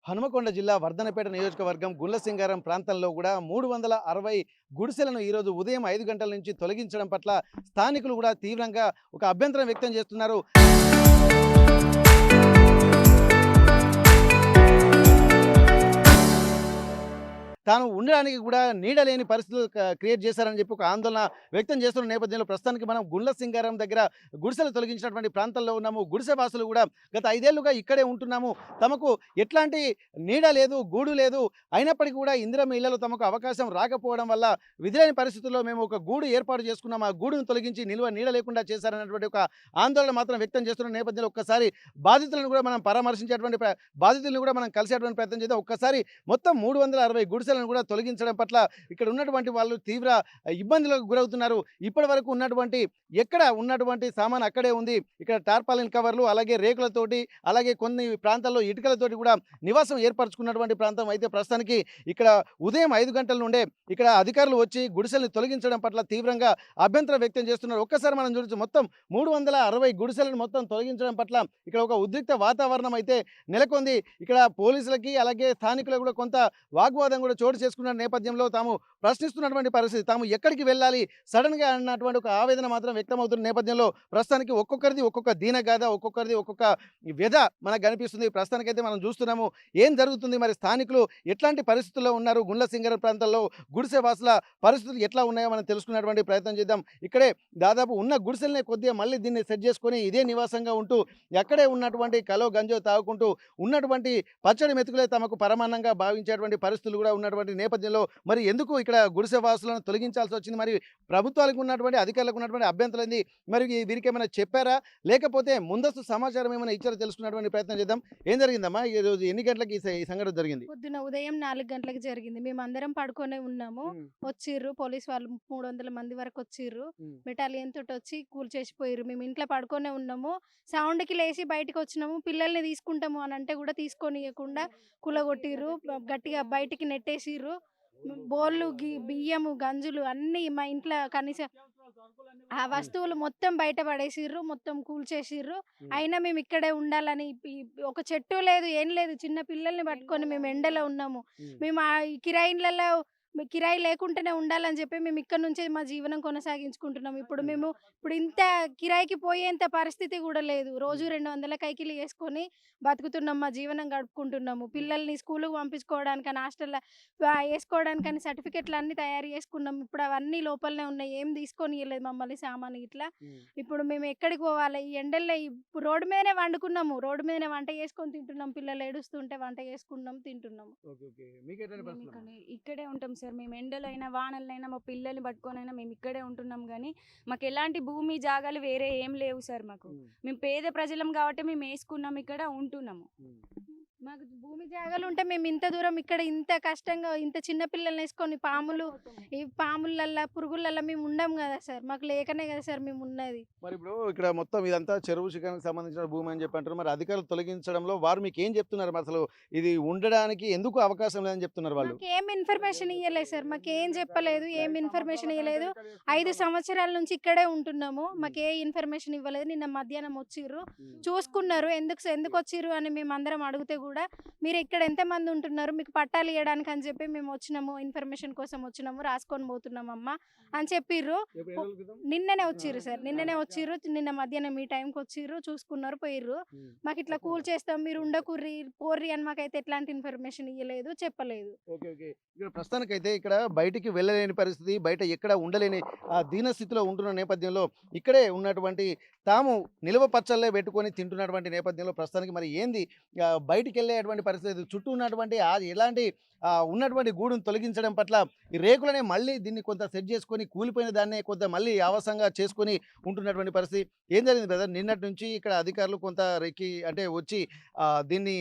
హనుమకొండ జిల్లా వర్ధనపేట నియోజకవర్గం గుండ్లసింగారం ప్రాంతంలో కూడా 360 గుడిసెలను ఈరోజు ఉదయం 5 గంటల నుంచి తొలగించడం పట్ల స్థానికులు కూడా తీవ్రంగా ఒక అభ్యంతరం వ్యక్తం చేస్తున్నారు. తాను ఉండడానికి కూడా నీడ లేని పరిస్థితులు క్రియేట్ చేశారని చెప్పి ఒక ఆందోళన వ్యక్తం చేస్తున్న నేపథ్యంలో ప్రస్తుతానికి మనం గుండ్లసింగారం దగ్గర గుడిసెలు తొలగించినటువంటి ప్రాంతంలో ఉన్నాము. గుడిసె వాసులు కూడా గత 5 ఏళ్లుగా ఇక్కడే ఉంటున్నాము, తమకు ఎట్లాంటి నీడ లేదు, గూడు లేదు, అయినప్పటికీ కూడా ఇందిరమ్మ ఇళ్లలో తమకు అవకాశం రాకపోవడం వల్ల విధిలేని పరిస్థితుల్లో మేము ఒక గూడు ఏర్పాటు చేసుకున్నాం, ఆ గూడును తొలగించి నిల్వ నీడ లేకుండా చేశారన్నటువంటి ఒక ఆందోళన మాత్రం వ్యక్తం చేస్తున్న నేపథ్యంలో ఒక్కసారి బాధితులను కూడా మనం పరామర్శించేటువంటి బాధితులను కూడా మనం కలిసేటువంటి ప్రయత్నం చేద్దాం. ఒక్కసారి మొత్తం 360 గుడిసెలను కూడా తొలగించడం పట్ల ఇక్కడ ఉన్నటువంటి వాళ్ళు తీవ్ర ఇబ్బందులకు గురవుతున్నారు. ఇప్పటి వరకు ఉన్నటువంటి ఎక్కడ ఉన్నటువంటి సామాన్ అక్కడే ఉంది. ఇక్కడ టార్పాలిన్ కవర్లు, అలాగే రేకులతోటి, అలాగే కొన్ని ప్రాంతాల్లో ఇటుకలతోటి కూడా నివాసం ఏర్పరచుకున్నటువంటి ప్రాంతం. అయితే ప్రస్తుతానికి ఇక్కడ ఉదయం 5 గంటల నుండే ఇక్కడ అధికారులు వచ్చి గుడిసెలను తొలగించడం పట్ల తీవ్రంగా అభ్యంతరం వ్యక్తం చేస్తున్నారు. ఒక్కసారి మనం చూడొచ్చు, మొత్తం 360 గుడిసెలను మొత్తం తొలగించడం పట్ల ఇక్కడ ఒక ఉద్రిక్త వాతావరణం అయితే నెలకొంది. ఇక్కడ పోలీసులకి అలాగే స్థానికులకు కూడా కొంత వాగ్వాదం కూడా చోటు చేసుకున్న నేపథ్యంలో తాము ప్రశ్నిస్తున్నటువంటి పరిస్థితి, తాము ఎక్కడికి వెళ్ళాలి సడన్గా అన్నటువంటి ఒక ఆవేదన మాత్రం వ్యక్తమవుతున్న నేపథ్యంలో ప్రస్తుతానికి ఒక్కొక్కరిది ఒక్కొక్క దీనగాథ, ఒక్కొక్కరిది ఒక్కొక్క వ్యధ మనకు కనిపిస్తుంది. ప్రస్తుతానికైతే మనం చూస్తున్నాము ఏం జరుగుతుంది, మరి స్థానికులు ఎట్లాంటి పరిస్థితుల్లో ఉన్నారు, గుండ్లసింగారం ప్రాంతాల్లో గుడిసె వాసుల పరిస్థితులు ఎట్లా ఉన్నాయో మనం తెలుసుకునేటువంటి ప్రయత్నం చేద్దాం. ఇక్కడే దాదాపు ఉన్న గుడిసెలనే కొద్దిగా మళ్ళీ దీన్ని సెట్ చేసుకొని ఇదే నివాసంగా ఉంటూ ఎక్కడే ఉన్నటువంటి కలో గంజో తాగుకుంటూ ఉన్నటువంటి పచ్చడి మెతుకులే తమకు పరమాన్నంగా భావించేటువంటి పరిస్థితులు కూడా ఉన్నటువంటి నేపథ్యంలో మరి ఎందుకు ఇక్కడ గుడిసె వాసులను తొలగించాల్సి వచ్చింది, మరి ప్రభుత్వాలకు ఉన్నటువంటి అధికారులకు ఉన్నటువంటి అభ్యంతరం ఏంది, మరి వీరికి ఏమైనా చెప్పారా, లేకపోతే ముందస్తు సమాచారం ఏమైనా ఇచ్చారో తెలుసుకున్నటువంటి ప్రయత్నం చేద్దాం. ఏం జరిగిందమ్మా ఈ రోజు, ఎన్ని గంటలకు ఈ సంఘటన జరిగింది? పొద్దున ఉదయం 4 గంటలకు జరిగింది. మేమందరం పడుకొనే ఉన్నాము. ఉమ్, వచ్చిర్రు పోలీస్ వాళ్ళు 300 మంది వరకు వచ్చిర్రు. ఉమ్, బెటాలియన్ తోటి వచ్చి కూల్చేసిపోయిర్రు. మేము ఇంట్లో పడుకొనే ఉన్నాము. సౌండ్‌కి లేసి బయటికి వచ్చినాము. పిల్లల్ని తీసుకుంటాము అని అంటే కూడా తీసుకోనియకుండా కూలగొట్టిర్రు. గట్టిగా బయటికి నెట్టేసిర్రు. బోళ్ళు, బియ్యము, గంజులు అన్నీ మా ఇంట్లో కనీసం ఆ వస్తువులు మొత్తం బయట పడేసిర్రు. మొత్తం కూల్చేసిర్రు. ఉమ్, అయినా మేము ఇక్కడే ఉండాలని ఒక చెట్టు లేదు, ఏం లేదు. చిన్న పిల్లల్ని పట్టుకొని మేము ఎండలో ఉన్నాము. ఉమ్. మేము ఆ కిరాయి ఇళ్ళలో కిరాయి లేకుండానే ఉండాలని చెప్పి మేము ఇక్కడ నుంచే మా జీవనం కొనసాగించుకుంటున్నాం. ఇప్పుడు ఇంత కిరాయికి పోయేంత పరిస్థితి కూడా లేదు. రోజు 200 కైకిలు వేసుకొని బతుకుతున్నాం. మా జీవనం గడుపుకుంటున్నాము. పిల్లల్ని స్కూలుకి పంపించుకోవడానికని, హాస్టల్లో వేసుకోవడానికని సర్టిఫికెట్లు అన్నీ తయారు చేసుకున్నాం. ఇప్పుడు అవన్నీ లోపలనే ఉన్నాయి. ఏం తీసుకొనియలేదు మమ్మల్ని సామాను ఇట్లా. ఇప్పుడు మేము ఎక్కడికి పోవాలి? ఈ ఎండల్లో రోడ్డు మీదనే వండుకున్నాము. రోడ్డు మీదనే వంట చేసుకొని తింటున్నాం. పిల్లలు ఏడుస్తుంటే వంట చేసుకున్నాం, తింటున్నాము. Okay, okay. మీకు ఎట్లాంటి మేము పరిస్థితులు అమ్మా? ఇక్కడే ఉంటాం సార్. మేము ఎండలైనా వానలైనా మా పిల్లల్ని పట్టుకొనైనా మేము ఇక్కడే ఉంటున్నాం. కానీ మాకు ఎలాంటి భూమి జాగాలు వేరే ఏం లేవు సార్. మాకు ఉమ్, మేము పేద ప్రజలం కాబట్టి మేము వేసుకున్నాం, ఇక్కడ ఉంటున్నాము. ఉమ్. మాకు భూమి జాగాలు ఉంటే మేము ఇంత దూరం ఇక్కడ ఇంత కష్టంగా ఇంత చిన్న పిల్లల్ని వేసుకొని ఈ పాములల్లా పురుగులల్లా మేము ఉండం కదా సార్. మాకు లేకనే కదా సార్ మేము ఉన్నది. మరి ఇప్పుడు ఇక్కడ మొత్తం ఇదంతా చెరువు శిఖరానికి సంబంధించిన భూమి అని చెప్పి అంటారు. మరి అధికారులు తొలగించడంలో వారు మీకు ఏం చెప్తున్నారు? మరి అసలు ఇది ఉండడానికి ఎందుకు అవకాశం లేదని చెప్తున్నారు వాళ్ళు? మాకు ఏం ఇన్ఫర్మేషన్ ఇవ్వలేదు సార్. మాకు ఏం చెప్పలేదు, ఏం ఇన్ఫర్మేషన్ ఇవ్వలేదు. 5 సంవత్సరాల నుంచి ఇక్కడే ఉంటున్నాము. మాకు ఏ ఇన్ఫర్మేషన్ ఇవ్వలేదు. నిన్న మధ్యాహ్నం వచ్చిర్రు, చూసుకున్నారు. ఎందుకు వచ్చిర్రు అని మేము అందరం అడిగితే కూడా మీరు ఇక్కడ ఎంతమంది ఉంటున్నారు, మీకు పట్టాలు ఇవ్వడానికి అని చెప్పి మేము వచ్చినాము, ఇన్ఫర్మేషన్ కోసం వచ్చినాము, రాసుకొని పోతున్నాం అమ్మ అని చెప్పిర్రు. నిన్ననే వచ్చిర్రు సార్, నిన్ననే వచ్చిర్రు. నిన్న మధ్యాహ్నం ఈ టైంకి వచ్చిర్రు, చూసుకున్నారు, పోయిర్రు. మాకు ఇట్లా కూల్ చేస్తాం, మీరు ఉండకుర్రి పోర్రి అని మాకైతే ఎట్లాంటి ఇన్ఫర్మేషన్ ఇవ్వలేదు, చెప్పలేదు. Okay, okay. ఇక్కడ ప్రస్తుతానికైతే ఇక్కడ బయటికి వెళ్ళలేని పరిస్థితి, బయట ఎక్కడ ఉండలేని దీన స్థితిలో ఉంటున్న నేపథ్యంలో ఇక్కడే ఉన్నటువంటి తాము నిల్వ పచ్చళ్ళే పెట్టుకొని తింటున్నటువంటి నేపథ్యంలో ప్రస్తుతానికి మరి ఏంది బయటికి వెళ్ళేటువంటి పరిస్థితి, చుట్టూ ఉన్నటువంటి ఎలాంటి ఉన్నటువంటి గూడును తొలగించడం పట్ల ఈ రేకులనే మళ్ళీ దీన్ని కొంత సెట్ చేసుకొని కూలిపోయిన దాన్నే కొంత మళ్ళీ ఆవాసంగా చేసుకొని ఉంటున్నటువంటి పరిస్థితి. ఏం జరిగింది బ్రదర్? నిన్నటి నుంచి ఇక్కడ అధికారులు కొంత రెక్కి అంటే వచ్చి దీన్ని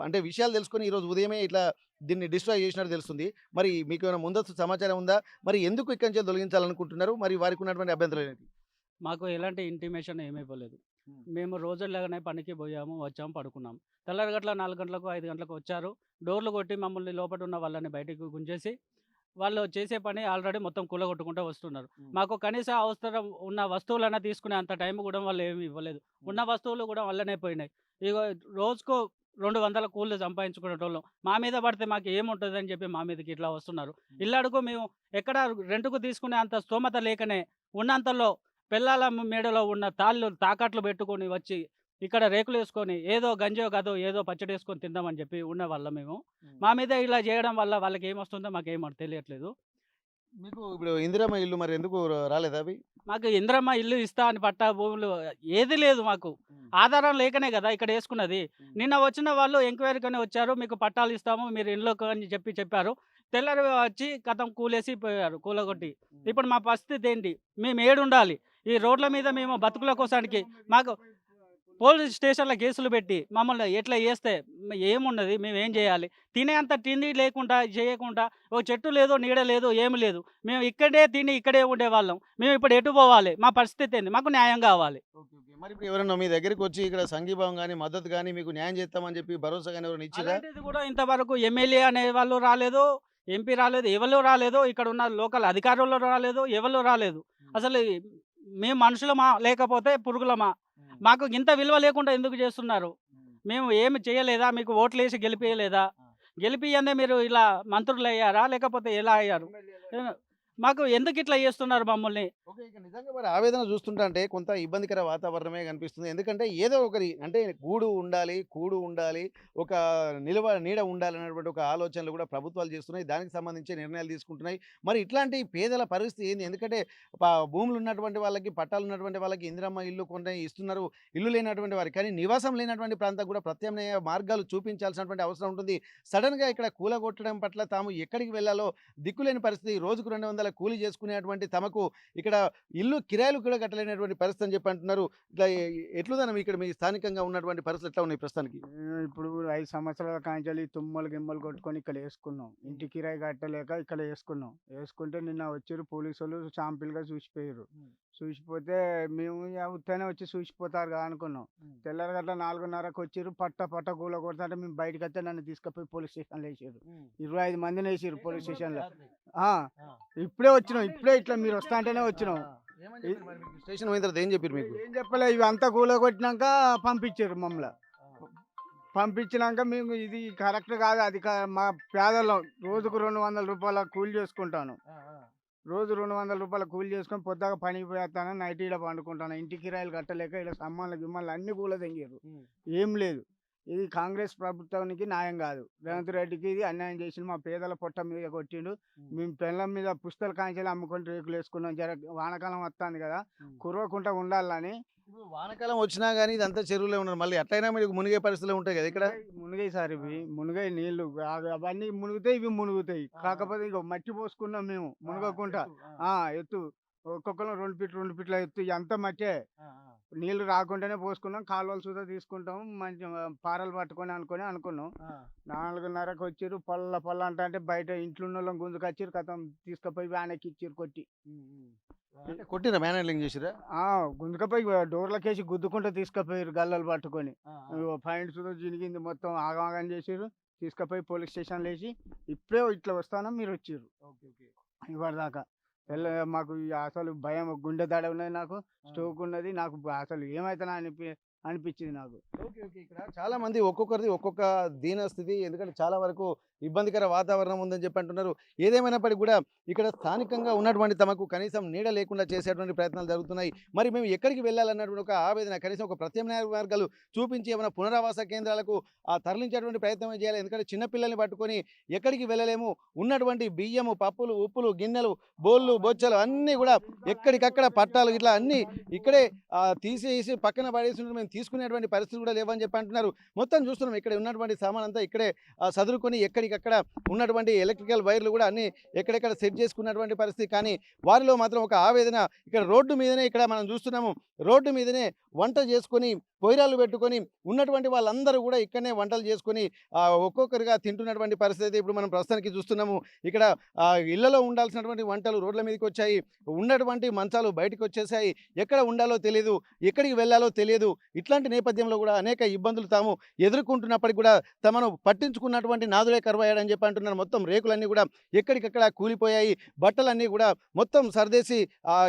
అంటే విషయాలు తెలుసుకొని ఈరోజు ఉదయమే ఇట్లా దీన్ని డిస్ట్రాయ్ చేసినట్టు తెలుస్తుంది. మరి మీకు ఏమైనా ముందస్తు సమాచారం ఉందా? మరి ఎందుకు ఇక్కడి నుంచి తొలగించాలనుకుంటున్నారు? మరి వారికి ఉన్నటువంటి అభ్యంతరం ఏంటి? మాకు ఎలాంటి ఇంటిమేషన్ ఏమీ ఇవ్వలేదు. మేము రోజులాగానే పనికి పోయాము, వచ్చాము, పడుకున్నాము. తెల్లారి 4 గంటలకు 5 గంటలకు వచ్చారు. డోర్లు కొట్టి మమ్మల్ని లోపట ఉన్న వాళ్ళని బయటికి గుంజేసి వాళ్ళు చేసే పని ఆల్రెడీ మొత్తం కూలగొట్టుకుంటూ వస్తున్నారు. మాకు కనీస అవసరం ఉన్న వస్తువులైనా తీసుకునే అంత టైం కూడా వాళ్ళు ఏమి ఇవ్వలేదు. ఉన్న వస్తువులు కూడా వల్లనే పోయినాయి. ఇగో రోజుకు 200 కూలీలు సంపాదించుకునేటోళ్ళం. మా మీద పడితే మాకు ఏముంటదని చెప్పి మా మీదకి ఇట్లా వస్తున్నారు. ఇల్లు మేము ఎక్కడ రెంట్‌కు తీసుకునే అంత స్తోమత లేకనే ఉన్నంతలో పెళ్ళాల మెడలో ఉన్న తాళ్ళు తాకట్లు పెట్టుకొని వచ్చి ఇక్కడ రేకులేసుకొని ఏదో గంజో గదో ఏదో పచ్చడేసుకొని తిందామని చెప్పి ఉన్నవాళ్ళం మేము. మా మీద ఇలా చేయడం వల్ల వాళ్ళకేమొస్తుందో మాకేమో తెలియట్లేదు. మీకు ఇప్పుడు ఇందిరమ్మ ఇల్లు మరి ఎందుకు రాలేదా అవి? మాకు ఇందిరమ్మ ఇల్లు ఇస్తా అని పట్టా భూములు ఏది లేదు మాకు. ఆధారం లేకనే కదా ఇక్కడ యేసుకున్నది. నిన్న వచ్చిన వాళ్ళు ఎంక్వైరీకని వచ్చారు. మీకు పట్టాలు ఇస్తాము మీరు ఇంట్లోకి అని చెప్పారు. తెల్లారి వచ్చి ఖతం కూలేసి పోయారు కూలగొట్టి. ఇప్పుడు మా పరిస్థితి ఏంటి? మేము ఏడుండాలి? ఈ రోడ్ల మీద మేము బతుకుల కోసానికి మాకు పోలీస్ స్టేషన్‌లో కేసులు పెట్టి మమ్మల్ని ఇట్లా చేస్తే ఏమున్నది? మేమేం చేయాలి? తినేంత తిండి లేకుండా చేయకుండా ఓ చెట్టు లేదు, నీడ లేదు, ఏమి లేదు. మేము ఇక్కడే తిని ఇక్కడే ఉండేవాళ్ళం. మేము ఇప్పుడు ఎటు పోవాలి? మా పరిస్థితి ఏంది? మాకు న్యాయం కావాలి. ఓకే. ఓకే. మరి ఇప్పుడు ఎవరైనా మీ దగ్గరికి వచ్చి ఇక్కడ సంఘీభావం గాని, మద్దతు గాని మీకు న్యాయం చేస్తామని చెప్పి భరోసా గాని ఎవరైనా ఇచ్చిర్రా? అలాంటిది కూడా ఇంతవరకు ఎమ్మెల్యే అనే వాళ్ళు రాలేదు, ఎంపీ రాలేదు, ఎవరు రాలేదు. ఇక్కడ ఉన్న లోకల్ అధికారులు రాలేదు, ఎవరు రాలేదు. అసలు మేము మనుషులమా? లేకపోతే పురుగులమా? మాకు ఇంత విలువ లేకుండా ఎందుకు చేస్తున్నారు? మేము ఏమి చేయలేదా? మీకు ఓట్లేసి గెలిపియలేదా? గెలిపియందే మీరు ఇలా మంత్రులయ్యారా? లేకపోతే ఎలా అయ్యారు? మాకు ఎందుకు ఇట్లా చేస్తున్నారు మమ్మల్ని? ఓకే. ఇక నిజంగా మరి ఆవేదన చూస్తుంటే కొంత ఇబ్బందికర వాతావరణమే కనిపిస్తుంది. ఎందుకంటే ఏదో ఒకరి అంటే గూడు ఉండాలి, కూడు ఉండాలి, ఒక నీడ ఉండాలనేటువంటి ఒక ఆలోచనలు కూడా ప్రభుత్వాలు చేస్తున్నాయి. దానికి సంబంధించి నిర్ణయాలు తీసుకుంటున్నాయి. మరి ఇట్లాంటి పేదల పరిస్థితి ఏంది? ఎందుకంటే భూములు ఉన్నటువంటి వాళ్ళకి, పట్టాలు ఉన్నటువంటి వాళ్ళకి ఇందిరమ్మ ఇల్లు కొన్ని ఇస్తున్నారు. ఇల్లు లేనటువంటి వారికి కానీ నివాసం లేనటువంటి ప్రాంతం కూడా ప్రత్యామ్నాయ మార్గాలు చూపించాల్సినటువంటి అవసరం ఉంటుంది. సడన్‌గా ఇక్కడ కూలగొట్టడం పట్ల తాము ఎక్కడికి వెళ్ళాలో దిక్కులేని పరిస్థితి. రోజుకు 200 కూలీ చేసుకునేటువంటి తమకు ఇక్కడ ఇల్లు కిరాయిలు కూడా కట్టలేనటువంటి పరిస్థితి అని చెప్పి అంటున్నారు. ఇట్లా ఎట్లుందన్న ఇక్కడ మీ స్థానికంగా ఉన్నటువంటి పరిస్థితులు ఎట్లా ఉన్నాయి ప్రస్తుతానికి? ఇప్పుడు 5 సంవత్సరాల కాంచెలి తుమ్మలు గిమ్మలు కొట్టుకొని ఇక్కడ వేసుకున్నాం. ఇంటి కిరాయి కట్టలేక ఇక్కడ వేసుకున్నాం. వేసుకుంటే నిన్న వచ్చిర్రు పోలీసోళ్ళు శాంపిల్‌గా చూసిపోయిర్రు. చూసిపోతే మేము ఉత్తగానే వచ్చి చూసిపోతారుగా అనుకున్నాం. తెల్లారి గట్ల 4:30కి వచ్చిర్రు. పట్ట కూలగొడతాంటే మేము బయటకొస్తే నన్ను తీసుకుపోయి పోలీస్ స్టేషన్‌లో వేసిర్రు. 25 మందిని వేసిర్రు పోలీస్ స్టేషన్‌లో. ఇప్పుడే వచ్చినాం. ఇప్పుడే ఇట్లా మీరు వస్తా అంటేనే వచ్చినాం. స్టేషన్ పోయిన తర్వాత ఏం చెప్పారు మీకు? ఏం చెప్పలే, ఇవంతా కూలగొట్టినాక పంపించారు మమ్మల్ని. పంపించినాక మేము ఇది కరెక్ట్ కాదు, అది మా పేదలం రోజుకు 200 రూపాయల కూలి చేసుకుంటాను. రోజు 200 రూపాయల కూలి చేసుకొని పొద్దాక పనికి పోయేస్తాను, నైట్ ఈడ పండుకుంటాను. ఇంటి కిరాయిలు కట్టలేక ఇలా సమ్మాన్లు గిమ్మాన్లు అన్ని కూల తెంగారు. ఏం లేదు, ఇది కాంగ్రెస్ ప్రభుత్వానికి న్యాయం కాదు. రేవంత్ రెడ్డికి ఇది అన్యాయం చేసిండు. మా పేదల పొట్ట మీద కొట్టిండు. మేము పెళ్ళం మీద పుస్తల కాంచెలు అమ్ముకొని రేకులు వేసుకున్నాం. జర వానకాలం వస్తుంది కదా, కురవకుండా ఉండాలని. ఇప్పుడు వానకాలం వచ్చినా కానీ ఇదంతా చెరువులే ఉన్నారు. మళ్ళీ ఎట్లయినా మీకు మునిగే పరిస్థితులు ఉంటాయి కదా ఇక్కడ? మునిగాయి సార్, ఇవి మునిగాయి నీళ్లు. అవన్నీ మునుగుతాయి, ఇవి మునుగుతాయి. కాకపోతే ఇక మట్టి పోసుకున్నాం మేము మునగకుండా. ఎత్తు ఒక్కొక్కరు 2 ఫీట్ల ఎత్తు, అంత మట్టే. నీళ్లు రాకుండానే పోసుకున్నాం. కాలువలు సుధా తీసుకుంటాం. మంచి పారలు పట్టుకొని అనుకున్నాం. 4:30కి వచ్చిర్రు. పల్ల అంటే బయట ఇంట్లో ఉన్న వాళ్ళని గుంజుకొచ్చిర్రు. కథం తీసుకుపోయి వ్యాన్ ఎక్కిచ్చిర్రు కొట్టి. కొట్టిరా? మ్యాన్ హ్యాండ్లింగ్ చేసిరా? గుంజుకపోయి డోర్లకేసి గుద్దుకుంటూ తీసుకుపోయారు గల్లలు పట్టుకొని. పాయింట్ సుధా జినిగింది, మొత్తం ఆగమాగం చేసిర్రు. తీసుకుపోయి పోలీస్ స్టేషన్లో వేసి ఇప్పుడే ఇట్లా వస్తానో మీరు వచ్చిర్రు. ఇవాళ మాకు అసలు భయం, గుండె దడ ఉన్నది, నాకు స్ట్రోక్ ఉన్నది, నాకు అసలు ఏమైతే అనిపించింది నాకు. ఓకే. ఓకే. ఇక్కడ చాలా మంది ఒక్కొక్కరిది ఒక్కొక్క దీన స్థితి. ఎందుకంటే చాలా వరకు ఇబ్బందికర వాతావరణం ఉందని చెప్పి అంటున్నారు. ఏదేమైనప్పటికీ కూడా ఇక్కడ స్థానికంగా ఉన్నటువంటి తమకు కనీసం నీడ లేకుండా చేసేటువంటి ప్రయత్నాలు జరుగుతున్నాయి. మరి మేము ఎక్కడికి వెళ్ళాలన్నటువంటి ఒక ఆవేదన, కనీసం ఒక ప్రత్యామ్నాయ మార్గాలు చూపించి ఏమైనా పునరావాస కేంద్రాలకు తరలించేటువంటి ప్రయత్నం చేయాలి. ఎందుకంటే చిన్నపిల్లల్ని పట్టుకొని ఎక్కడికి వెళ్ళలేము. ఉన్నటువంటి బియ్యము, పప్పులు, ఉప్పులు, గిన్నెలు, బోళ్ళు, బొచ్చలు అన్నీ కూడా ఎక్కడికక్కడ పట్టాలు ఇట్లా అన్నీ ఇక్కడే తీసేసి పక్కన పడేసి మేము తీసుకునేటువంటి పరిస్థితులు కూడా లేవని చెప్పి అంటున్నారు. మొత్తం చూస్తున్నాం ఇక్కడ ఉన్నటువంటి సామాన్ అంతా ఇక్కడే సదురుకొని ఎక్కడికక్కడ ఉన్నటువంటి ఎలక్ట్రికల్ వైర్లు కూడా అన్ని ఎక్కడెక్కడ సెట్ చేసుకున్నటువంటి పరిస్థితి. కానీ వారిలో మాత్రం ఒక ఆవేదన, ఇక్కడ రోడ్డు మీదనే ఇక్కడ మనం చూస్తున్నాము, రోడ్డు మీదనే వంట చేసుకొని పొయ్యిరాలు పెట్టుకొని ఉన్నటువంటి వాళ్ళందరూ కూడా ఇక్కడనే వంటలు చేసుకొని ఒక్కొక్కరిగా తింటున్నటువంటి పరిస్థితి ఇప్పుడు మనం ప్రస్తుతానికి చూస్తున్నాము. ఇక్కడ ఇళ్లలో ఉండాల్సినటువంటి వంటలు రోడ్ల మీదకి వచ్చాయి. ఉన్నటువంటి మంచాలు బయటకు వచ్చేసాయి. ఎక్కడ ఉండాలో తెలియదు, ఎక్కడికి వెళ్ళాలో తెలియదు. ఇట్లాంటి నేపథ్యంలో కూడా అనేక ఇబ్బందులు తాము ఎదుర్కొంటున్నప్పటికీ కూడా తమను పట్టించుకున్నటువంటి నాదుడే కరువయ్యాడని చెప్పి అంటున్నారు. మొత్తం రేకులన్నీ కూడా ఎక్కడికక్కడ కూలిపోయాయి. బట్టలన్నీ కూడా మొత్తం సర్దేసి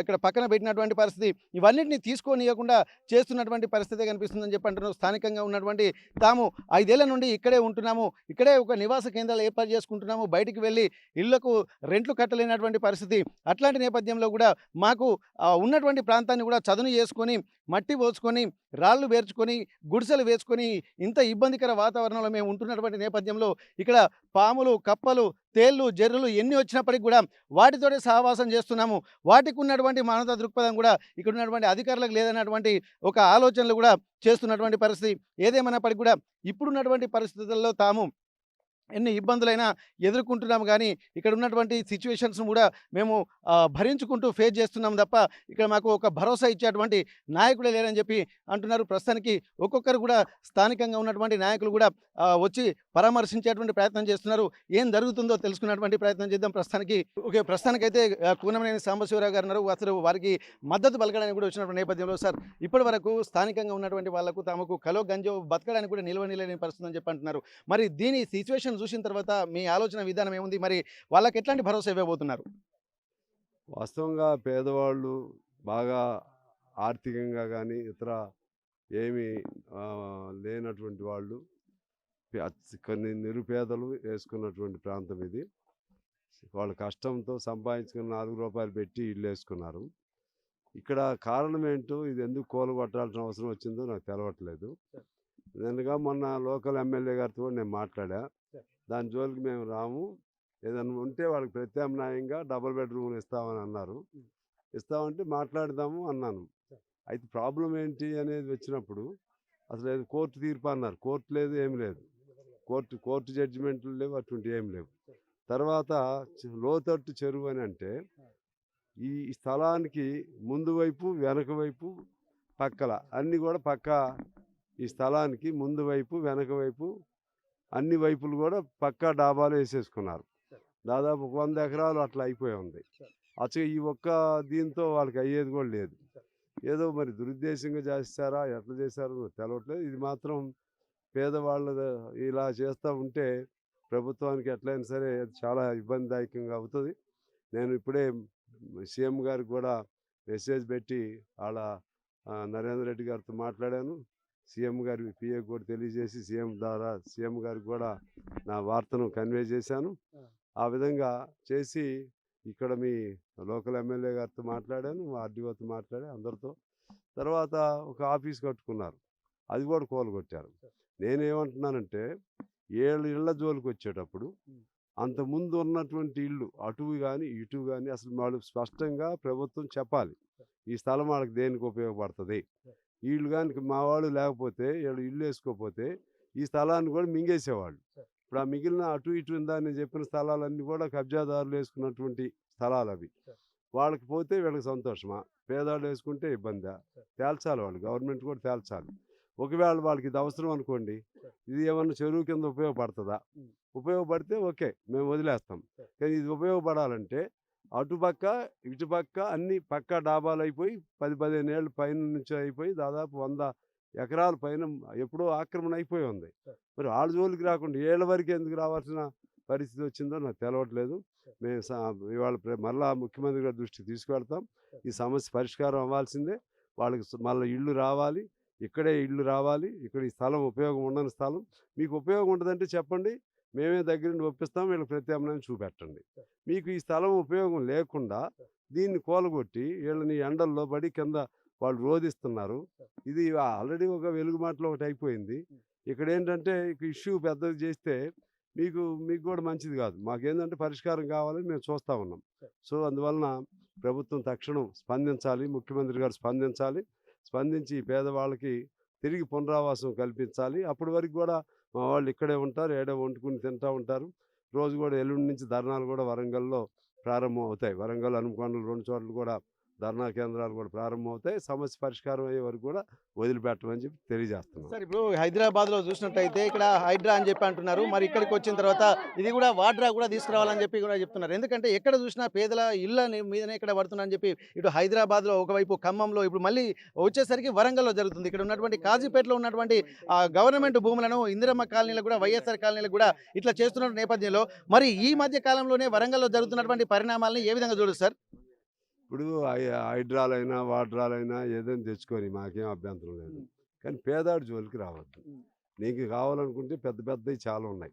ఇక్కడ పక్కన పెట్టినటువంటి పరిస్థితి. ఇవన్నిటిని తీసుకోనియకుండా చేస్తున్నటువంటి పరిస్థితి కనిపిస్తుందని చెప్పి అంటున్నారు. స్థానికంగా ఉన్నటువంటి తాము 5 ఏళ్ల నుండి ఇక్కడే ఉంటున్నాము. ఇక్కడే ఒక నివాస కేంద్రాలు ఏర్పాటు చేసుకుంటున్నాము. బయటికి వెళ్ళి ఇళ్లకు రెంట్లు కట్టలేనటువంటి పరిస్థితి. అట్లాంటి నేపథ్యంలో కూడా మాకు ఉన్నటువంటి ప్రాంతాన్ని కూడా చదును చేసుకొని, మట్టి పోసుకొని, రాళ్ళు పేర్చుకొని, గుడిసెలు వేసుకొని ఇంత ఇబ్బందికర వాతావరణంలో మేము ఉంటున్నటువంటి నేపథ్యంలో ఇక్కడ పాములు, కప్పలు, తేళ్ళు, జర్రులు ఎన్ని వచ్చినప్పటికి కూడా వాటితోనే సహవాసం చేస్తున్నాము. వాటికి ఉన్నటువంటి మానవతా దృక్పథం కూడా ఇక్కడ ఉన్నటువంటి అధికారులకు లేదన్నటువంటి ఒక ఆలోచనలు కూడా చేస్తున్నటువంటి పరిస్థితి. ఏదేమైనప్పటికీ కూడా ఇప్పుడున్నటువంటి పరిస్థితుల్లో తాము ఎన్ని ఇబ్బందులైనా ఎదుర్కొంటున్నాము కానీ ఇక్కడ ఉన్నటువంటి సిచ్యువేషన్స్ను కూడా మేము భరించుకుంటూ ఫేస్ చేస్తున్నాం తప్ప ఇక్కడ మాకు ఒక భరోసా ఇచ్చేటువంటి నాయకుడే లేరని చెప్పి అంటున్నారు. ప్రస్తుతానికి ఒక్కొక్కరు కూడా స్థానికంగా ఉన్నటువంటి నాయకులు కూడా వచ్చి పరామర్శించేటువంటి ప్రయత్నం చేస్తున్నారు. ఏం జరుగుతుందో తెలుసుకున్నటువంటి ప్రయత్నం చేద్దాం. ప్రస్తుతానికైతే కూనమనేని సాంబశివరావు గారు ఉన్నారు. అసలు వారికి మద్దతు పలకడానికి కూడా వచ్చినటువంటి నేపథ్యంలో సార్ ఇప్పటి వరకు స్థానికంగా ఉన్నటువంటి వాళ్లకు తమకు కలో గంజో బతకడానికి కూడా నిలవనిలేని పరిస్థితి అని చెప్పి అంటున్నారు. మరి దీని సిచ్యువేషన్ చూసిన తర్వాత మీ ఆలోచన విధానం ఏముంది? మరి వాళ్ళకి ఎట్లాంటి భరోసా ఇవ్వబోతున్నారు? వాస్తవంగా పేదవాళ్ళు బాగా ఆర్థికంగా కానీ ఇతర ఏమీ లేనటువంటి వాళ్ళు కొన్ని నిరుపేదలు వేసుకున్నటువంటి ప్రాంతం ఇది. వాళ్ళ కష్టంతో సంపాదించుకున్న 4 రూపాయలు పెట్టి ఇల్లు వేసుకున్నారు. ఇక్కడ కారణం ఏంటో, ఇది ఎందుకు కూలగొట్టాల్సిన అవసరం వచ్చిందో నాకు తెలవట్లేదు. నేనుగా మొన్న లోకల్ ఎమ్మెల్యే గారితో నేను మాట్లాడా. దాని జోలికి మేము రాము, ఏదైనా ఉంటే వాళ్ళకి ప్రత్యామ్నాయంగా డబుల్ బెడ్రూమ్లు ఇస్తామని అన్నారు. ఇస్తామంటే మాట్లాడదాము అన్నాను. అయితే ప్రాబ్లం ఏంటి అనేది వచ్చినప్పుడు అసలు ఏదో కోర్టు తీర్పు అన్నారు. కోర్టు లేదు, ఏమి లేదు. కోర్టు జడ్జిమెంట్లు లేవు, అటువంటి ఏమి లేవు. తర్వాత లోతట్టు చెరువు అని అంటే ఈ స్థలానికి ముందు వైపు, వెనక వైపు, పక్కల అన్నీ కూడా ఈ స్థలానికి ముందు వైపు, వెనక వైపు అన్ని వైపులు కూడా పక్కా డాబాలు వేసేసుకున్నారు. దాదాపు 100 ఎకరాలు అట్లా అయిపోయి ఉంది. అసలు ఈ ఒక్క దీంతో వాళ్ళకి అయ్యేది కూడా లేదు. ఏదో మరి దురుద్దేశంగా చేస్తారా, ఎట్లా చేశారో తెలవట్లేదు. ఇది మాత్రం పేదవాళ్ళ ఇలా చేస్తూ ఉంటే ప్రభుత్వానికి ఎట్లయినా సరే చాలా ఇబ్బందిదాయకంగా అవుతుంది. నేను ఇప్పుడే సీఎం గారికి కూడా మెసేజ్ పెట్టి వాళ్ళ నరేంద్ర రెడ్డి గారితో మాట్లాడాను. సీఎం గారి పిఏ కూడా తెలియజేసి సీఎం గారికి కూడా నా వార్తను కన్వే చేశాను. ఆ విధంగా చేసి ఇక్కడ మీ లోకల్ ఎమ్మెల్యే గారితో మాట్లాడాను, ఆర్డీఓతో మాట్లాడి అందరితో. తర్వాత ఒక ఆఫీస్ కట్టుకున్నారు, అది కూడా కూలగొట్టారు. నేనేమంటున్నానంటే 7 ఇళ్ల జోలికి వచ్చేటప్పుడు అంతకుముందు ఉన్నటువంటి ఇల్లు అటు కానీ ఇటు కానీ అసలు వాళ్ళు స్పష్టంగా ప్రభుత్వం చెప్పాలి, ఈ స్థలం వాళ్ళకి దేనికి ఉపయోగపడుతుంది. వీళ్ళు కానీ మా వాళ్ళు లేకపోతే, వీళ్ళు ఇల్లు వేసుకోకపోతే ఈ స్థలాన్ని కూడా మింగేసేవాళ్ళు. ఇప్పుడు ఆ మిగిలిన అటు ఇటు ఉందని చెప్పిన స్థలాలన్నీ కూడా కబ్జాదారులు వేసుకున్నటువంటి స్థలాలు అవి. వాళ్ళకి పోతే వీళ్ళకి సంతోషమా, పేదవాళ్ళు వేసుకుంటే ఇబ్బందా? తేల్చాలి వాళ్ళు, గవర్నమెంట్ కూడా తేల్చాలి. ఒకవేళ వాళ్ళకి ఇది అవసరం అనుకోండి, ఇది ఏమన్నా చెరువు కింద ఉపయోగపడుతుందా? ఉపయోగపడితే ఓకే, మేము వదిలేస్తాం. కానీ ఇది ఉపయోగపడాలంటే అటుపక్క ఇటుపక్క అన్ని పక్క డాబాలు అయిపోయి 10-15 ఏళ్ళ పైన నుంచి అయిపోయి దాదాపు 100 ఎకరాల పైన ఎప్పుడో ఆక్రమణ అయిపోయి ఉంది. మరి వాళ్ళ జోలికి రాకుండా ఏళ్ళ వరకు ఎందుకు రావాల్సిన పరిస్థితి వచ్చిందో నాకు తెలవట్లేదు. మేము ఇవాళ మళ్ళా ముఖ్యమంత్రి గారి దృష్టికి తీసుకువెళ్తాం. ఈ సమస్య పరిష్కారం అవ్వాల్సిందే. వాళ్ళకి మళ్ళీ ఇళ్ళు రావాలి, ఇక్కడే ఇళ్ళు రావాలి. ఇక్కడ ఈ స్థలం ఉపయోగం ఉండని స్థలం. మీకు ఉపయోగం ఉండదంటే చెప్పండి, మేమే దగ్గర నుండి ఒప్పిస్తాం, వీళ్ళకి ప్రత్యామ్నాయం చూపెట్టండి. మీకు ఈ స్థలం ఉపయోగం లేకుండా దీన్ని కూలగొట్టి వీళ్ళని ఎండల్లో పడి కింద వాళ్ళు రోధిస్తున్నారు. ఇది ఆల్రెడీ ఒక వెలుగుమాటలో ఒకటి అయిపోయింది. ఇక్కడ ఏంటంటే ఇష్యూ పెద్దది చేస్తే మీకు కూడా మంచిది కాదు. మాకేంటంటే పరిష్కారం కావాలని మేము చూస్తూ ఉన్నాం. సో అందువలన ప్రభుత్వం తక్షణం స్పందించాలి, ముఖ్యమంత్రి గారు స్పందించి పేదవాళ్ళకి తిరిగి పునరావాసం కల్పించాలి. అప్పటి వరకు కూడా మా వాళ్ళు ఇక్కడే ఉంటారు, ఏడో వండుకుని తింటూ ఉంటారు. రోజు కూడా ఎల్లుండి నుంచి ధర్నాలు కూడా వరంగల్లో ప్రారంభం అవుతాయి. వరంగల్, హనుమకొండలు 2 చోట్ల కూడా ధర్నా కేంద్రాలు కూడా ప్రారంభమవుతాయి. సమస్య పరిష్కారం అయ్యే వరకు కూడా వదిలిపెట్టమని చెప్పి తెలియజేస్తున్నాం. సార్ ఇప్పుడు హైదరాబాద్లో చూసినట్టయితే ఇక్కడ హైడ్రా అని చెప్పి అంటున్నారు. మరి ఇక్కడికి వచ్చిన తర్వాత ఇది కూడా వాడ్రా కూడా తీసుకురావాలని చెప్పి కూడా చెప్తున్నారు. ఎందుకంటే ఎక్కడ చూసినా పేదల ఇళ్ళ మీదనే ఇక్కడ పడుతుందని చెప్పి ఇటు హైదరాబాద్లో ఒకవైపు ఖమ్మంలో ఇప్పుడు మళ్ళీ వచ్చేసరికి వరంగల్లో జరుగుతుంది. ఇక్కడ ఉన్నటువంటి కాజీపేటలో ఉన్నటువంటి గవర్నమెంట్ భూములను ఇందిరమ్మ కాలనీలకు కూడా వైఎస్ఆర్ కాలనీలకు కూడా ఇట్లా చేస్తున్న నేపథ్యంలో మరి ఈ మధ్య కాలంలోనే వరంగల్లో జరుగుతున్నటువంటి పరిణామాలను ఏ విధంగా చూడొచ్చు సార్? ఇప్పుడు హైడ్రాలైనా వాడ్రాలైనా ఏదైనా తెచ్చుకొని మాకేం అభ్యంతరం లేదు, కానీ పేదాడు జోలికి రావద్దు. నీకు కావాలనుకుంటే పెద్ద పెద్దవి చాలా ఉన్నాయి,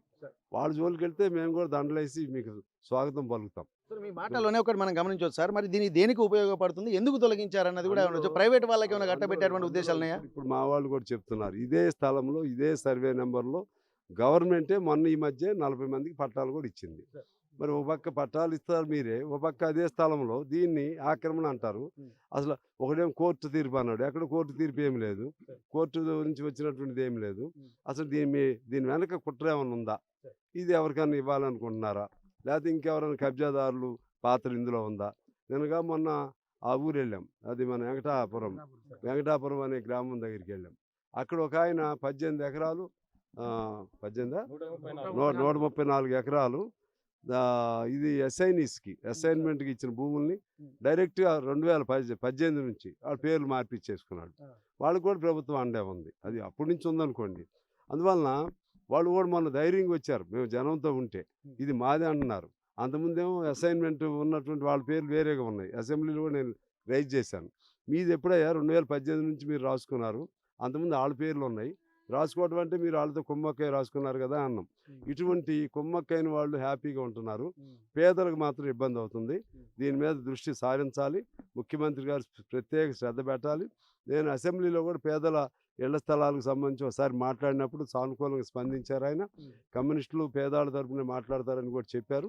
వాళ్ళ జోలికి వెళ్తే మేము కూడా దండలేసి మీకు స్వాగతం పలుకుతాం. సార్ మీ మాటల్లోనే ఒకటి మనం గమనించవచ్చు సార్. మరి దీని దేనికి ఉపయోగపడుతుంది, ఎందుకు తొలగించారన్నది కూడా ఉండొచ్చు. ప్రైవేట్ వాళ్ళకి ఏమైనా కట్టబెట్టేటువంటి ఉద్దేశాలు ఉన్నాయా? ఇప్పుడు మా వాళ్ళు కూడా చెప్తున్నారు, ఇదే స్థలంలో ఇదే సర్వే నెంబర్లో గవర్నమెంటే మొన్న ఈ మధ్య 40 మందికి పట్టాలు కూడా ఇచ్చింది. మరి ఒక పక్క పట్టాలు ఇస్తారు మీరే, ఒక పక్క అదే స్థలంలో దీన్ని ఆక్రమణ అంటారు. అసలు ఒకటేమో కోర్టు తీర్పు అన్నాడు, ఎక్కడ కోర్టు తీర్పు ఏమి లేదు, కోర్టు నుంచి వచ్చినటువంటిది ఏమి లేదు. అసలు దీని వెనక కుట్ర ఏమైనా ఉందా, ఇది ఎవరికైనా ఇవ్వాలనుకుంటున్నారా, లేకపోతే ఇంకెవరైనా కబ్జాదారులు పాత్ర ఇందులో ఉందా? నిన్నగా మొన్న ఆ ఊరు వెళ్ళాం, అది మన వెంకటాపురం అనే గ్రామం దగ్గరికి వెళ్ళాం. అక్కడ ఒక ఆయన 18 ఎకరాలు 134 ఎకరాలు ఇది అసైన్మెంట్కి ఇచ్చిన భూముల్ని డైరెక్ట్గా 2018 నుంచి వాళ్ళ పేర్లు మార్పిచ్చేసుకున్నాడు. వాళ్ళకు కూడా ప్రభుత్వం అండే ఉంది, అది అప్పటి నుంచి ఉందనుకోండి. అందువలన వాళ్ళు కూడా మొన్న ధైర్యంగా వచ్చారు, మేము జనంతో ఉంటే ఇది మాదే అంటున్నారు. అంతకుముందేమో అసైన్మెంట్ ఉన్నటువంటి వాళ్ళ పేర్లు వేరేగా ఉన్నాయి, అసెంబ్లీలో కూడా నేను రైజ్ చేశాను. మీది ఎప్పుడయ్యా 2018 నుంచి మీరు రాసుకున్నారు, అంతకుముందు వాళ్ళ పేర్లు ఉన్నాయి, రాసుకోవడం అంటే మీరు వాళ్ళతో కుమ్మక్కై రాసుకున్నారు కదా అన్నాం. ఇటువంటి కుమ్మక్కైన వాళ్ళు హ్యాపీగా ఉంటున్నారు, పేదలకు మాత్రం ఇబ్బంది అవుతుంది. దీని మీద దృష్టి సారించాలి, ముఖ్యమంత్రి గారు ప్రత్యేక శ్రద్ధ పెట్టాలి. నేను అసెంబ్లీలో కూడా పేదల ఇళ్ల స్థలాలకు సంబంధించి ఒకసారి మాట్లాడినప్పుడు సానుకూలంగా స్పందించారు ఆయన. కమ్యూనిస్టులు పేదవాళ్ళ తరపున మాట్లాడతారని కూడా చెప్పారు.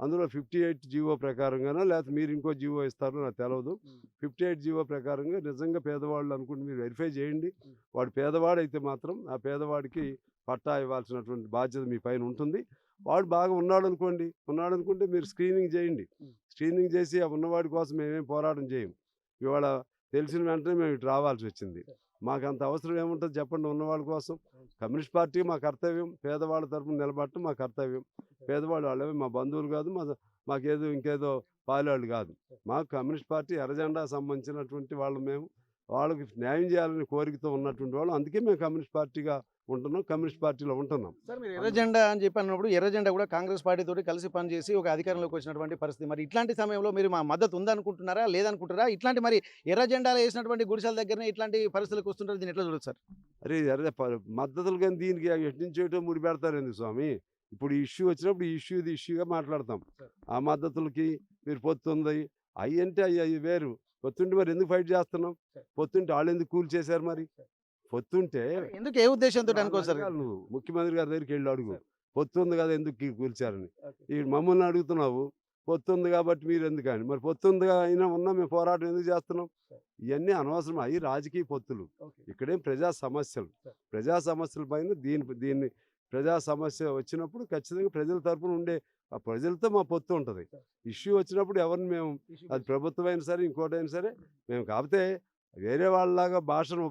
అందులో 58 జీవో ప్రకారంగానో లేకపోతే మీరు ఇంకో జీవో ఇస్తారో నాకు తెలియదు, 58 జీవో ప్రకారంగా నిజంగా పేదవాళ్ళు అనుకుంటే మీరు వెరిఫై చేయండి. వాడు పేదవాడైతే మాత్రం ఆ పేదవాడికి పట్టా ఇవ్వాల్సినటువంటి బాధ్యత మీ పైన ఉంటుంది. వాడు బాగా ఉన్నాడనుకుంటే మీరు స్క్రీనింగ్ చేయండి. స్క్రీనింగ్ చేసి ఆ ఉన్నవాడి కోసం మేమేం పోరాటం చేయం. ఇవాళ తెలిసిన వెంటనే మేము ఇటు రావాల్సి వచ్చింది. మాకు అంత అవసరం ఏముంటుంది చెప్పండి? ఉన్నవాళ్ళ కోసం కమ్యూనిస్ట్ పార్టీ మా కర్తవ్యం, పేదవాళ్ళ తరఫున నిలబడటం మా కర్తవ్యం. పేదవాళ్ళు వాళ్ళవి మా బంధువులు కాదు, మాకేదో ఇంకేదో పాలేవాళ్ళు కాదు. మాకు కమ్యూనిస్ట్ పార్టీ ఎర్రజెండా సంబంధించినటువంటి వాళ్ళు, మేము వాళ్ళకి న్యాయం చేయాలని కోరికతో ఉన్నటువంటి వాళ్ళు. అందుకే మేము కమ్యూనిస్ట్ పార్టీగా ఉంటున్నాం, కమ్యూనిస్ట్ పార్టీలో ఉంటున్నాం. సార్ మీరు ఎర్రజెండా అని చెప్పి అన్నప్పుడు ఎర్రజెండా కూడా కాంగ్రెస్ పార్టీతో కలిసి పనిచేసి ఒక అధికారంలోకి వచ్చినటువంటి పరిస్థితి. మరి ఇట్లాంటి సమయంలో మీరు మా మద్దతు ఉందనుకుంటున్నారా లేదనుకుంటారా? ఇట్లాంటి మరి ఎర్రజెండాలు వేసినటువంటి గుడిసెల దగ్గరనే ఇట్లాంటి పరిస్థితులకు వస్తుంటారు, దీన్ని ఎట్లా చూడొచ్చు సార్? అరే మద్దతులు కానీ దీనికి ఎటు నుంచి ఏటో ముడి పెడతారు ఎందుకు స్వామి? ఇప్పుడు ఈ ఇష్యూ వచ్చినప్పుడు ఈ ఇష్యూగా మాట్లాడతాం. ఆ మద్దతులకి మీరు పొత్తుంది అవి అంటే అవి వేరు. పొత్తుంటే మరి ఎందుకు ఫైట్ చేస్తున్నాం? పొత్తుంటే వాళ్ళు ఎందుకు కూల్ చేశారు? మరి పొత్తుంటే ఎందుకు, ఏ ఉద్దేశంతో అనుకోవచ్చు సార్? నువ్వు ముఖ్యమంత్రి గారి దగ్గరికి వెళ్ళి అడుగు, పొత్తుంది కదా ఎందుకు కూల్చారని. ఈ మమ్మల్ని అడుగుతున్నావు పొత్తుంది కాబట్టి మీరు ఎందుకని. మరి పొత్తుందిగా అయినా ఉన్నా మేము పోరాటం ఎందుకు చేస్తున్నాం? ఇవన్నీ అనవసరం, అవి రాజకీయ పొత్తులు. ఇక్కడేం ప్రజా సమస్యల పైన దీన్ని ప్రజా సమస్య వచ్చినప్పుడు ఖచ్చితంగా ప్రజల తరపున ఉండే ఆ ప్రజలతో మా పొత్తు ఉంటుంది. ఇష్యూ వచ్చినప్పుడు ఎవరిని మేము, అది ప్రభుత్వం అయినా సరే ఇంకోటైనా సరే, మేము కాకపోతే వేరే వాళ్ళలాగా భాషను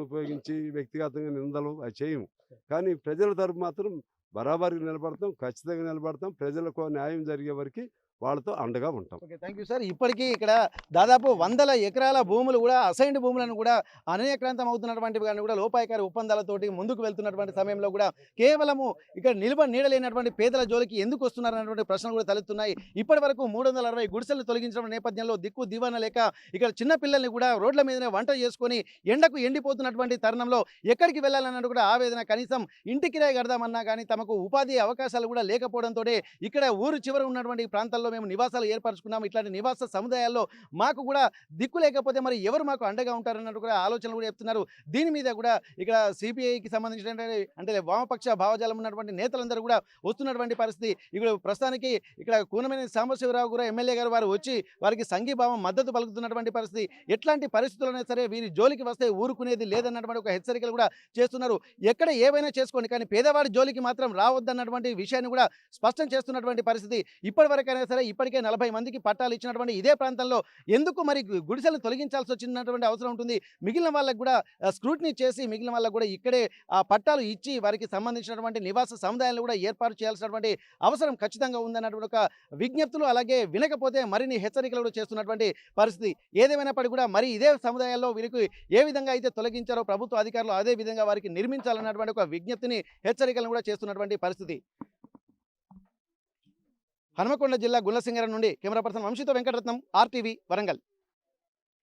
ఉపయోగించి వ్యక్తిగతంగా నిందలు అవి చేయము. కానీ ప్రజల తరపు మాత్రం బరాబరికి నిలబడతాం, ఖచ్చితంగా నిలబడతాం. ప్రజలకు న్యాయం జరిగే వరకు వాళ్ళతో అండగా ఉంటాం. Okay, thank you sir. ఇప్పటికీ ఇక్కడ దాదాపు 100 ఎకరాల భూములు కూడా అసైన్డ్ భూములను కూడా అనేక్రాంతం అవుతున్నటువంటి కానీ కూడా లోపాయకారి ఒప్పందాలతోటి ముందుకు వెళ్తున్నటువంటి సమయంలో కూడా కేవలము ఇక్కడ నీడలేనటువంటి పేదల జోలికి ఎందుకు వస్తున్నారన్నటువంటి ప్రశ్నలు కూడా తలెత్తున్నాయి. ఇప్పటి వరకు 360 గుడిసెలు తొలగించడం నేపథ్యంలో దిక్కు దివాన లేక ఇక్కడ చిన్న పిల్లల్ని కూడా రోడ్ల మీదనే వంట చేసుకొని ఎండకు ఎండిపోతున్నటువంటి తరుణంలో ఎక్కడికి వెళ్ళాలన్నట్టు కూడా ఆవేదన. కనీసం ఇంటి కిరాయి కడదామన్నా కానీ తమకు ఉపాధి అవకాశాలు కూడా లేకపోవడంతో ఇక్కడ ఊరు చివర ఉన్నటువంటి ప్రాంతాల్లో మేము నివాసాలు ఏర్పరచుకున్నాం. ఇట్లాంటి నివాస సముదాయాల్లో మాకు కూడా దిక్కు లేకపోతే మరి ఎవరు మాకు అండగా ఉంటారన్నట్టు కూడా ఆలోచనలు కూడా చెప్తున్నారు. దీని మీద కూడా ఇక్కడ సిపిఐకి సంబంధించిన అంటే వామపక్ష భావజాలం ఉన్నటువంటి నేతలందరూ కూడా వస్తున్నటువంటి పరిస్థితి. ఇక్కడ ప్రస్తుతానికి ఇక్కడ కూనమనేని సాంబశివరావు కూడా ఎమ్మెల్యే గారు వారు వచ్చి వారికి సంఘీభావం మద్దతు పలుకుతున్నటువంటి పరిస్థితి. ఎట్లాంటి పరిస్థితులైనా సరే వీరి జోలికి వస్తే ఊరుకునేది లేదన్నటువంటి ఒక హెచ్చరికలు కూడా చేస్తున్నారు. ఎక్కడ ఏవైనా చేసుకోండి కానీ పేదవాడి జోలికి మాత్రం రావద్దన్నటువంటి విషయాన్ని కూడా స్పష్టం చేస్తున్నటువంటి పరిస్థితి. ఇప్పటి వరకైనా సరే ఇప్పటికే 40 మందికి పట్టాలు ఇచ్చినటువంటి ఇదే ప్రాంతంలో ఎందుకు మరి గుడిసెలను తొలగించాల్సి వచ్చినటువంటి అవసరం ఉంటుంది? మిగిలిన వాళ్ళకి కూడా స్క్రూటినీ చేసి మిగిలిన వాళ్ళకి కూడా ఇక్కడే పట్టాలు ఇచ్చి వారికి సంబంధించినటువంటి నివాస సముదాయాలను కూడా ఏర్పాటు చేయాల్సినటువంటి అవసరం ఖచ్చితంగా ఉందన్నటువంటి ఒక విజ్ఞప్తులు, అలాగే వినకపోతే మరిన్ని హెచ్చరికలు కూడా చేస్తున్నటువంటి పరిస్థితి. ఏదేమైనప్పటికీ కూడా మరి ఇదే సముదాయాల్లో వీరికి ఏ విధంగా అయితే తొలగించారో ప్రభుత్వ అధికారులు అదే విధంగా వారికి నిర్మించాలన్నటువంటి ఒక విజ్ఞప్తిని, హెచ్చరికలను కూడా చేస్తున్నటువంటి పరిస్థితి. హనుమకొండ జిల్లా గుల్లసింగరం నుండి కెమెరా పర్సన్ వంశీతో వెంకటరత్నం, RTV వరంగల్.